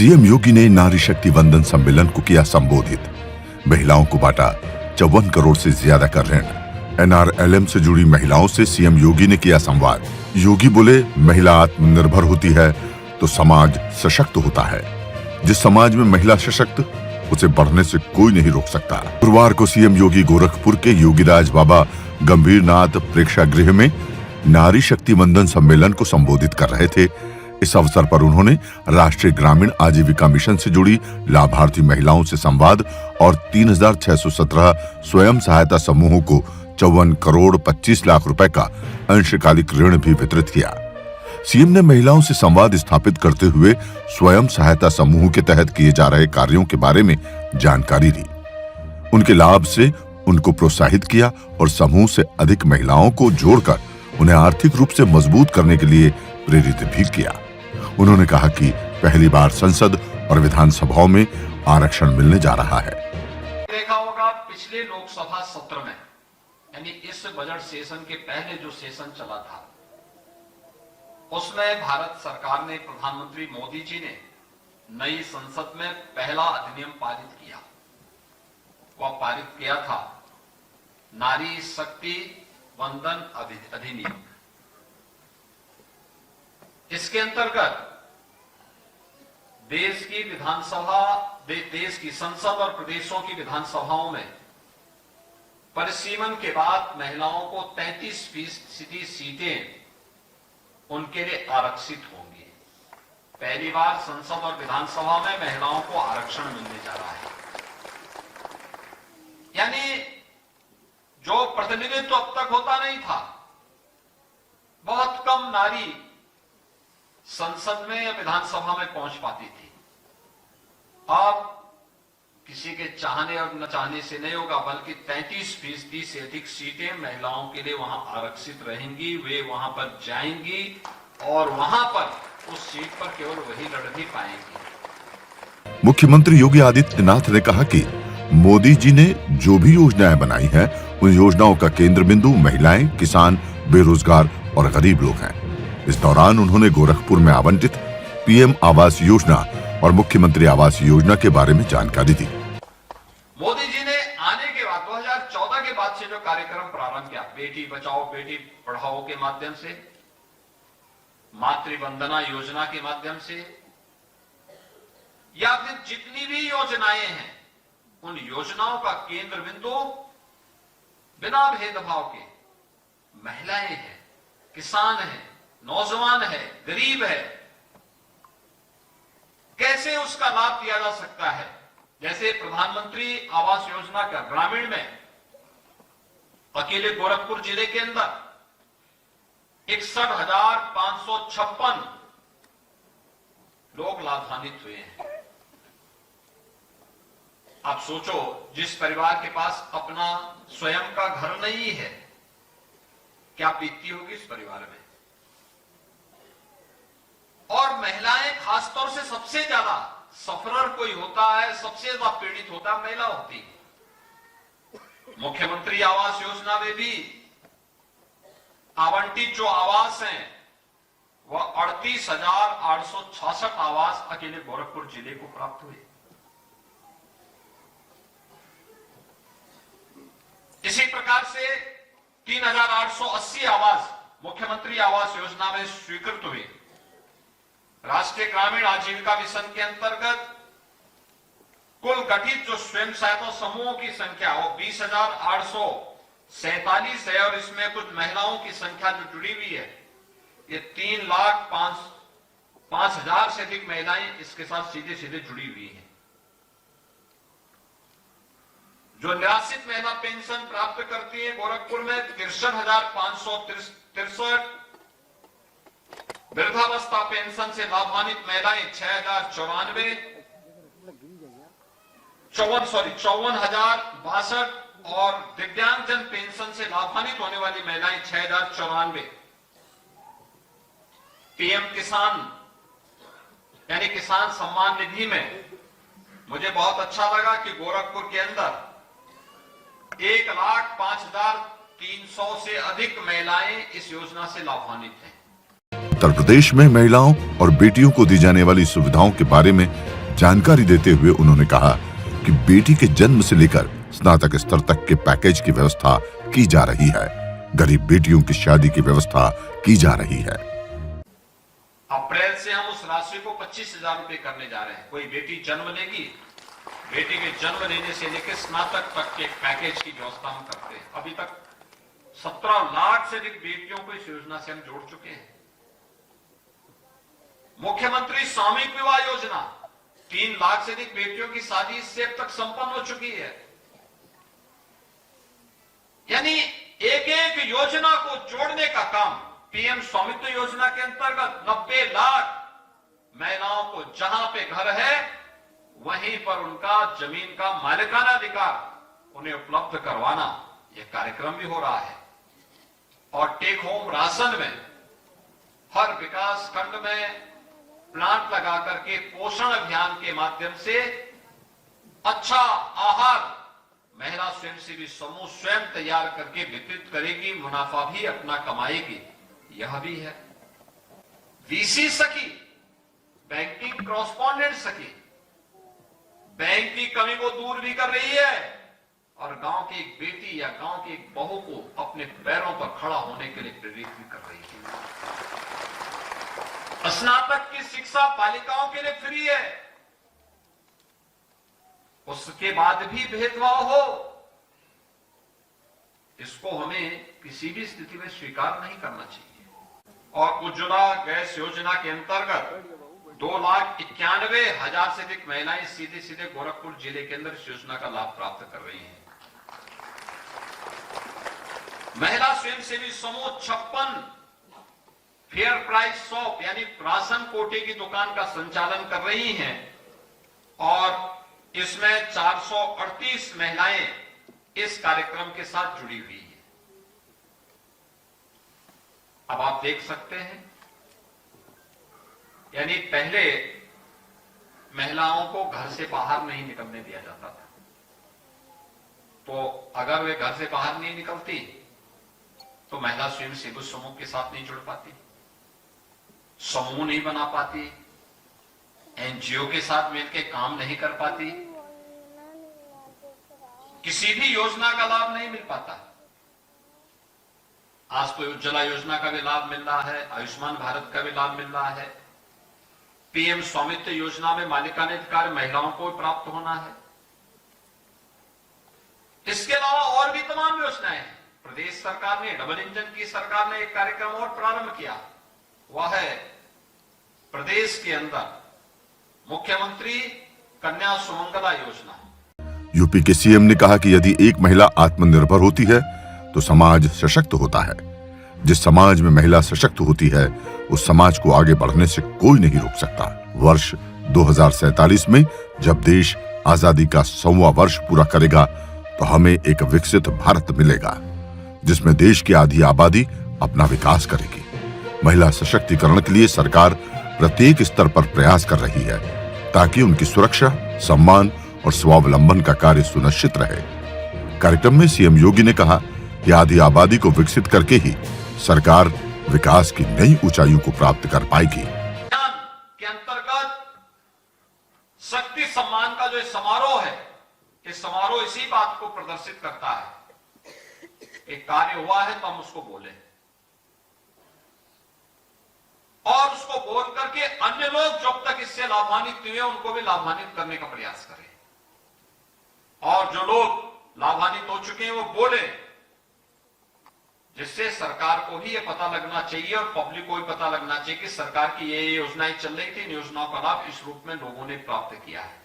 CM योगी ने नारी शक्ति वंदन सम्मेलन को किया संबोधित। महिलाओं को बांटा 54 करोड़ से ज्यादा का ऋण। एनआरएलएम से जुड़ी महिलाओं से सीएम योगी ने किया संवाद। योगी बोले, महिला आत्मनिर्भर होती है तो समाज सशक्त होता है। जिस समाज में महिला सशक्त, उसे बढ़ने से कोई नहीं रोक सकता। गुरुवार को सीएम योगी गोरखपुर के योगीराज बाबा गंभीरनाथ प्रेक्षागृह में नारी शक्ति वंदन सम्मेलन को संबोधित कर रहे थे। इस अवसर पर उन्होंने राष्ट्रीय ग्रामीण आजीविका मिशन से जुड़ी लाभार्थी महिलाओं से संवाद और 3617 स्वयं सहायता समूहों को 54 करोड़ 25 लाख रुपए का अंशकालिक ऋण भी वितरित किया। सीएम ने महिलाओं से संवाद स्थापित करते हुए स्वयं सहायता समूह के तहत किए जा रहे कार्यों के बारे में जानकारी दी। उनके लाभ से उनको प्रोत्साहित किया और समूह से अधिक महिलाओं को जोड़कर उन्हें आर्थिक रूप से मजबूत करने के लिए प्रेरित भी किया। उन्होंने कहा कि पहली बार संसद और विधानसभाओं में आरक्षण मिलने जा रहा है। देखा होगा पिछले लोकसभा सत्र में, यानी इस बजट सेशन के पहले जो सेशन चला था, उसमें भारत सरकार ने, प्रधानमंत्री मोदी जी ने नई संसद में पहला अधिनियम पारित किया। वह पारित किया था नारी शक्ति वंदन अधिनियम। इसके अंतर्गत देश की विधानसभा, देश की संसद और प्रदेशों की विधानसभाओं में परिसीमन के बाद महिलाओं को 33% सीटें उनके लिए आरक्षित होंगी। पहली बार संसद और विधानसभा में महिलाओं को आरक्षण मिलने जा रहा है। यानी जो प्रतिनिधित्व अब तक होता नहीं था, बहुत कम नारी संसद में या विधानसभा में पहुंच पाती थी। अब किसी के चाहने और न चाहने से नहीं होगा, बल्कि 33% से अधिक सीटें महिलाओं के लिए वहां आरक्षित रहेंगी। वे वहां पर जाएंगी और वहां पर उस सीट पर केवल वही लड़ भी पाएंगी। मुख्यमंत्री योगी आदित्यनाथ ने कहा कि मोदी जी ने जो भी योजनाएं बनाई हैं, उन योजनाओं का केंद्र बिंदु महिलाएं, किसान, बेरोजगार और गरीब लोग हैं। इस दौरान उन्होंने गोरखपुर में आवंटित पीएम आवास योजना और मुख्यमंत्री आवास योजना के बारे में जानकारी दी। मोदी जी ने आने के बाद 2014 के बाद से जो कार्यक्रम प्रारंभ किया, बेटी बचाओ बेटी पढ़ाओ के माध्यम से, मातृ वंदना योजना के माध्यम से, या फिर जितनी भी योजनाएं हैं, उन योजनाओं का केंद्र बिंदु बिना भेदभाव के महिलाएं हैं, किसान हैं, नौजवान है, गरीब है। कैसे उसका लाभ दिया जा सकता है? जैसे प्रधानमंत्री आवास योजना का ग्रामीण में अकेले गोरखपुर जिले के अंदर 61,556 लोग लाभान्वित हुए हैं। आप सोचो, जिस परिवार के पास अपना स्वयं का घर नहीं है, क्या बीतती होगी इस परिवार में। और महिलाएं खासतौर से सबसे ज्यादा सफरर कोई होता है, सबसे ज्यादा पीड़ित होता है, महिला होती है। मुख्यमंत्री आवास योजना में भी आवंटित जो आवास हैं, वह 38,866 आवास अकेले गोरखपुर जिले को प्राप्त हुए। इसी प्रकार से 3,880 आवास मुख्यमंत्री आवास योजना में स्वीकृत हुए। राष्ट्रीय ग्रामीण आजीविका मिशन के अंतर्गत कुल गठित जो स्वयं सहायता समूहों की संख्या वो 20,847 है और इसमें कुछ महिलाओं की संख्या जो जुड़ी हुई है, ये 3,05,000 से अधिक महिलाएं इसके साथ सीधे सीधे जुड़ी हुई हैं। जो निराश्रित महिला पेंशन प्राप्त करती है, गोरखपुर में 63,563, वृद्धावस्था पेंशन से लाभान्वित महिलाएं 6,094, 54,62 और दिव्यांगजन पेंशन से लाभान्वित होने वाली महिलाएं 6,094। पीएम किसान यानी किसान सम्मान निधि में मुझे बहुत अच्छा लगा कि गोरखपुर के अंदर 1,05,300 से अधिक महिलाएं इस योजना से लाभान्वित हैं। उत्तर प्रदेश में महिलाओं और बेटियों को दी जाने वाली सुविधाओं के बारे में जानकारी देते हुए उन्होंने कहा कि बेटी के जन्म से लेकर स्नातक स्तर तक के पैकेज की व्यवस्था की जा रही है। गरीब बेटियों की शादी की व्यवस्था की जा रही है। अप्रैल से हम उस राशि को 25,000 रुपए करने जा रहे हैं। कोई बेटी जन्म लेगी, बेटी के जन्म लेने से लेकर स्नातक तक के पैकेज की व्यवस्था हम करते हैं। अभी तक 17 लाख से अधिक बेटियों को इस योजना से हम जोड़ चुके हैं। मुख्यमंत्री सामूहिक विवाह योजना, 3 लाख से अधिक बेटियों की शादी इससे अब तक संपन्न हो चुकी है। यानी एक एक योजना को जोड़ने का काम पीएम स्वामित्व योजना के अंतर्गत 90 लाख महिलाओं को जहां पे घर है वहीं पर उनका जमीन का मालिकाना अधिकार उन्हें उपलब्ध करवाना यह कार्यक्रम भी हो रहा है। और टेक होम राशन में हर विकास खंड में प्लांट लगा करके पोषण अभियान के माध्यम से अच्छा आहार महिला स्वयंसेवी समूह स्वयं तैयार करके वितरित करेगी, मुनाफा भी अपना कमाएगी। यह भी है वीसी सखी, बैंकिंग कॉरेस्पॉन्डेंट सखी, बैंक की कमी को दूर भी कर रही है और गांव की एक बेटी या गांव की एक बहू को अपने पैरों पर खड़ा होने के लिए प्रेरित भी कर रही है। स्नातक की शिक्षा बालिकाओं के लिए फ्री है, उसके बाद भी भेदभाव हो इसको हमें किसी भी स्थिति में स्वीकार नहीं करना चाहिए। और उज्ज्वला गैस योजना के अंतर्गत 2,91,000 से अधिक महिलाएं सीधे सीधे गोरखपुर जिले के अंदर इस योजना का लाभ प्राप्त कर रही हैं। महिला स्वयंसेवी समूह 56 फेयर प्राइस शॉप यानी राशन कोटे की दुकान का संचालन कर रही हैं और इसमें 438 महिलाएं इस कार्यक्रम के साथ जुड़ी हुई हैं। अब आप देख सकते हैं, यानी पहले महिलाओं को घर से बाहर नहीं निकलने दिया जाता था, तो अगर वे घर से बाहर नहीं निकलती तो महिला स्वयं सेवी समूह के साथ नहीं जुड़ पाती, समूह नहीं बना पाती, एनजीओ के साथ मिलकर काम नहीं कर पाती, किसी भी योजना का लाभ नहीं मिल पाता। आज तो उज्ज्वला योजना का भी लाभ मिल रहा है, आयुष्मान भारत का भी लाभ मिल रहा है, पीएम स्वामित्व योजना में मालिकाना अधिकार महिलाओं को प्राप्त होना है। इसके अलावा और भी तमाम योजनाएं हैं। प्रदेश सरकार ने, डबल इंजन की सरकार ने एक कार्यक्रम और प्रारंभ किया, वह है प्रदेश के अंदर मुख्यमंत्री कन्या सुमंगला योजना। यूपी के सीएम ने कहा कि यदि एक महिला आत्मनिर्भर होती है तो समाज सशक्त होता है। जिस समाज में महिला सशक्त होती है उस समाज को आगे बढ़ने से कोई नहीं रोक सकता। वर्ष 2047 में जब देश आजादी का 100वां वर्ष पूरा करेगा तो हमें एक विकसित भारत मिलेगा जिसमें देश की आधी आबादी अपना विकास करेगी। महिला सशक्तिकरण के लिए सरकार प्रत्येक स्तर पर प्रयास कर रही है ताकि उनकी सुरक्षा, सम्मान और स्वावलंबन का कार्य सुनिश्चित रहे। कार्यक्रम में सीएम योगी ने कहा कि आधी आबादी को विकसित करके ही सरकार विकास की नई ऊंचाइयों को प्राप्त कर पाएगी। के अंतर्गत शक्ति सम्मान का जो समारोह है, ये समारोह इसी बात को प्रदर्शित करता है। एक कार्य हुआ है तो हम उसको बोले और उसको बोल करके अन्य लोग जब तक इससे लाभान्वित हुए उनको भी लाभान्वित करने का प्रयास करें और जो लोग लाभान्वित हो चुके हैं वो बोले, जिससे सरकार को भी ये पता लगना चाहिए और पब्लिक को भी पता लगना चाहिए कि सरकार की ये योजनाएं चल रही थी, इन योजनाओं का लाभ इस रूप में लोगों ने प्राप्त किया है।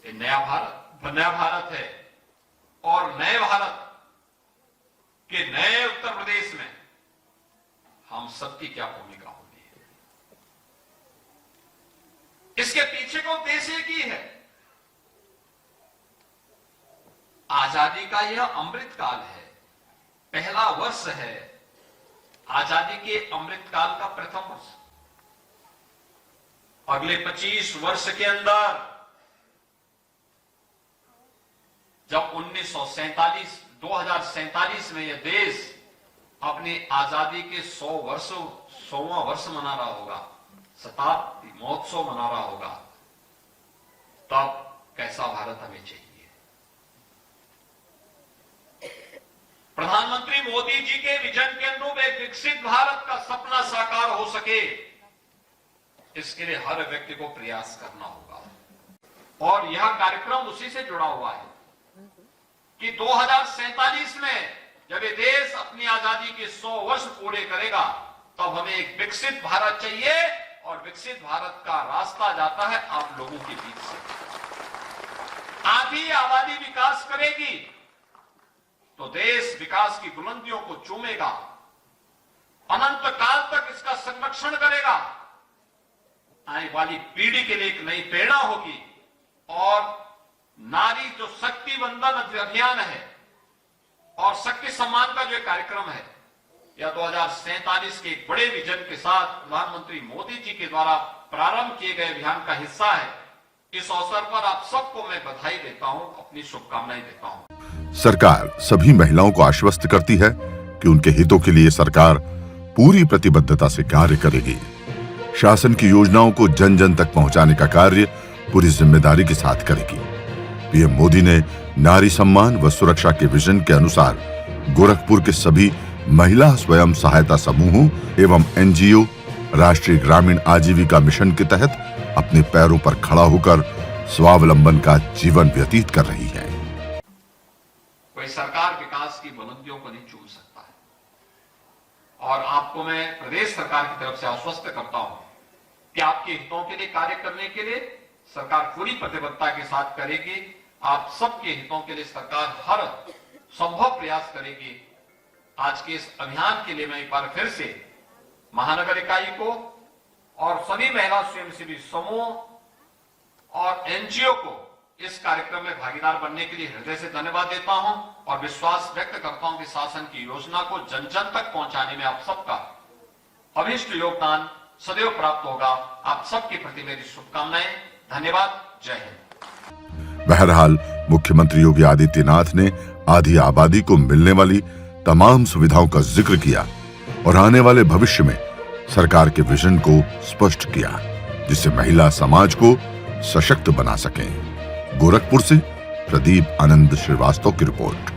ये नया भारत है और नए भारत के नए उत्तर प्रदेश में हम सबकी क्या भूमिका होगी। इसके पीछे का उद्देश्य एक ही है, आजादी का यह अमृत काल है, पहला वर्ष है आजादी के अमृत काल का प्रथम वर्ष। अगले 25 वर्ष के अंदर जब 2047 में यह देश अपनी आजादी के 100वां वर्ष मना रहा होगा, शताब्दी महोत्सव मना रहा होगा, तब कैसा भारत हमें चाहिए। प्रधानमंत्री मोदी जी के विजन के अनुरूप एक विकसित भारत का सपना साकार हो सके, इसके लिए हर व्यक्ति को प्रयास करना होगा। और यह कार्यक्रम उसी से जुड़ा हुआ है कि 2047 में जब ये देश अपनी आजादी के 100 वर्ष पूरे करेगा, तब हमें एक विकसित भारत चाहिए, और विकसित भारत का रास्ता जाता है आप लोगों के बीच से। आधी आबादी विकास करेगी तो देश विकास की बुलंदियों को चूमेगा, अनंत काल तक इसका संरक्षण करेगा, आने वाली पीढ़ी के लिए एक नई प्रेरणा होगी। और नारी जो शक्ति वंदन अभियान है और शक्ति सम्मान का जो कार्यक्रम है, यह 2047 के एक बड़े विजन के साथ प्रधानमंत्री मोदी जी के द्वारा प्रारंभ किए गए अभियान का हिस्सा है। इस अवसर पर आप सबको मैं बधाई देता हूं, अपनी शुभकामनाएं देता हूं। सरकार सभी महिलाओं को आश्वस्त करती है कि उनके हितों के लिए सरकार पूरी प्रतिबद्धता से कार्य करेगी। शासन की योजनाओं को जन जन तक पहुंचाने का कार्य पूरी जिम्मेदारी के साथ करेगी। पीएम मोदी ने नारी सम्मान व सुरक्षा के विजन के अनुसार गोरखपुर के सभी महिला स्वयं सहायता समूहों एवं एनजीओ राष्ट्रीय ग्रामीण आजीविका मिशन के तहत अपने पैरों पर खड़ा होकर स्वावलंबन का जीवन व्यतीत कर रही है। कोई सरकार विकास की बुलंदियों को नहीं चूम सकता है, और आपको मैं प्रदेश सरकार की तरफ से आश्वस्त करता हूं कि आपके हितों के लिए कार्य करने के लिए सरकार पूरी प्रतिबद्धता के साथ करेगी। आप सबके हितों के लिए सरकार हर संभव प्रयास करेगी। आज के इस अभियान के लिए मैं एक बार फिर से महानगर इकाई को और सभी महिला स्वयंसेवी समूह और एनजीओ को इस कार्यक्रम में भागीदार बनने के लिए हृदय से धन्यवाद देता हूं, और विश्वास व्यक्त करता हूं कि शासन की योजना को जन जन तक पहुंचाने में आप सबका अभिष्ट योगदान सदैव प्राप्त होगा। आप सबके प्रति मेरी शुभकामनाएं। धन्यवाद। जय हिंद। बहरहाल मुख्यमंत्री योगी आदित्यनाथ ने आधी आबादी को मिलने वाली तमाम सुविधाओं का जिक्र किया और आने वाले भविष्य में सरकार के विजन को स्पष्ट किया, जिससे महिला समाज को सशक्त बना सकें। गोरखपुर से प्रदीप आनंद श्रीवास्तव की रिपोर्ट।